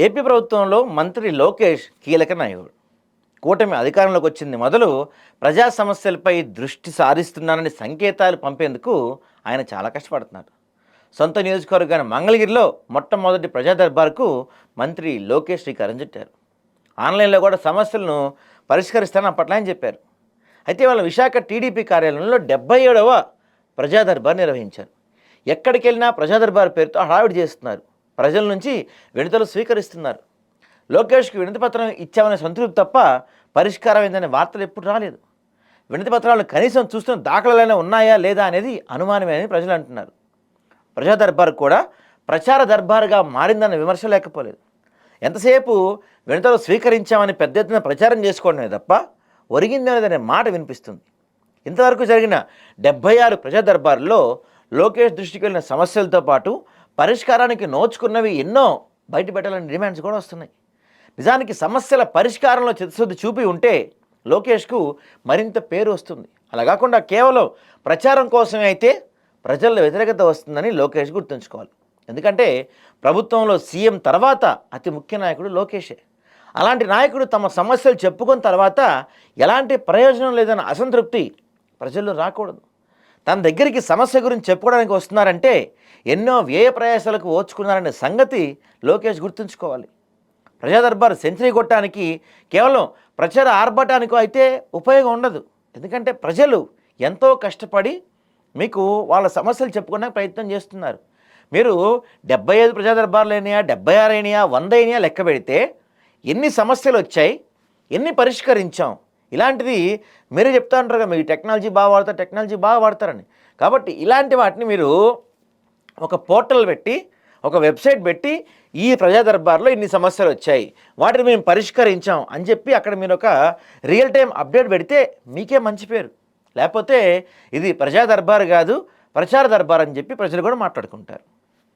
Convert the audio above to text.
AP ప్రభుత్వంలో మంత్రి లోకేష్ కీలక నాయకుడు. కూటమి అధికారంలోకి వచ్చింది మొదలు ప్రజా సమస్యలపై దృష్టి సారిస్తున్నానని సంకేతాలు పంపేందుకు ఆయన చాలా కష్టపడుతున్నారు. సొంత నియోజకవర్గాన్ని మంగళగిరిలో మొట్టమొదటి ప్రజా దర్బార్కు మంత్రి లోకేష్ శ్రీకారం చుట్టారు. ఆన్లైన్లో కూడా సమస్యలను పరిష్కరిస్తానని అప్పట్లో ఆయన చెప్పారు. అయితే వాళ్ళ విశాఖ టీడీపీ కార్యాలయంలో 77వ ప్రజా దర్బార్ నిర్వహించారు. ఎక్కడికి వెళ్ళినా ప్రజా దర్బార్ పేరుతో హడావిడి చేస్తున్నారు. ప్రజల నుంచి వినతులు స్వీకరిస్తున్నారు. లోకేష్కి వినతి పత్రం ఇచ్చామనే సంతృప్తి తప్ప పరిష్కారం అయిందనే వార్తలు ఎప్పుడు రాలేదు. వినతి పత్రాలను కనీసం చూస్తున్న దాఖలాలైనా ఉన్నాయా లేదా అనేది అనుమానమే అని ప్రజలు అంటున్నారు. ప్రజా దర్బార్ కూడా ప్రచార దర్బారుగా మారిందన్న విమర్శ లేకపోలేదు. ఎంతసేపు వినతులు స్వీకరించామని పెద్ద ఎత్తున ప్రచారం చేసుకోవడమే తప్ప ఒరిగిందనేదనే మాట వినిపిస్తుంది. ఇంతవరకు జరిగిన 76 ప్రజా దర్బార్లో లోకేష్ దృష్టికి వెళ్ళిన సమస్యలతో పాటు పరిష్కారానికి నోచుకున్నవి ఎన్నో బయటపెట్టాలని డిమాండ్స్ కూడా వస్తున్నాయి. నిజానికి సమస్యల పరిష్కారంలో చిత్తశుద్ధి చూపి ఉంటే లోకేష్కు మరింత పేరు వస్తుంది. అలా కాకుండా కేవలం ప్రచారం కోసమే అయితే ప్రజల్లో వ్యతిరేకత వస్తుందని లోకేష్ గుర్తుంచుకోవాలి. ఎందుకంటే ప్రభుత్వంలో సీఎం తర్వాత అతి ముఖ్య నాయకుడు లోకేషే. అలాంటి నాయకుడు తమ సమస్యలు చెప్పుకున్న తర్వాత ఎలాంటి ప్రయోజనం లేదన్న అసంతృప్తి ప్రజల్లో రాకూడదు. తన దగ్గరికి సమస్య గురించి చెప్పుకోవడానికి వస్తున్నారంటే ఎన్నో వ్యయ ప్రయాసాలకు ఓర్చుకున్నారనే సంగతి లోకేష్ గుర్తుంచుకోవాలి. ప్రజా దర్బార్ సెంచరీ కొట్టడానికి కేవలం ప్రచార ఆర్భటానికో అయితే ఉపయోగం ఉండదు. ఎందుకంటే ప్రజలు ఎంతో కష్టపడి మీకు వాళ్ళ సమస్యలు చెప్పుకోవడానికి ప్రయత్నం చేస్తున్నారు. మీరు 75 ప్రజా దర్బార్లు అయినాయా, 76 అయినాయా, 100 అయినాయా లెక్క పెడితే ఎన్ని సమస్యలు వచ్చాయి, ఎన్ని పరిష్కరించాం, ఇలాంటిది మీరే చెప్తా ఉంటారు కదా, మీరు టెక్నాలజీ బాగా వాడతారని. కాబట్టి ఇలాంటి వాటిని మీరు ఒక పోర్టల్ పెట్టి, ఒక వెబ్సైట్ పెట్టి, ఈ ప్రజా దర్బార్లో ఇన్ని సమస్యలు వచ్చాయి, వాటిని మేము పరిష్కరించాం అని చెప్పి అక్కడ మీరు ఒక రియల్ టైం అప్డేట్ పెడితే మీకే మంచి పేరు. లేకపోతే ఇది ప్రజా దర్బార్ కాదు, ప్రచార దర్బార్ అని చెప్పి ప్రజలు కూడా మాట్లాడుకుంటారు.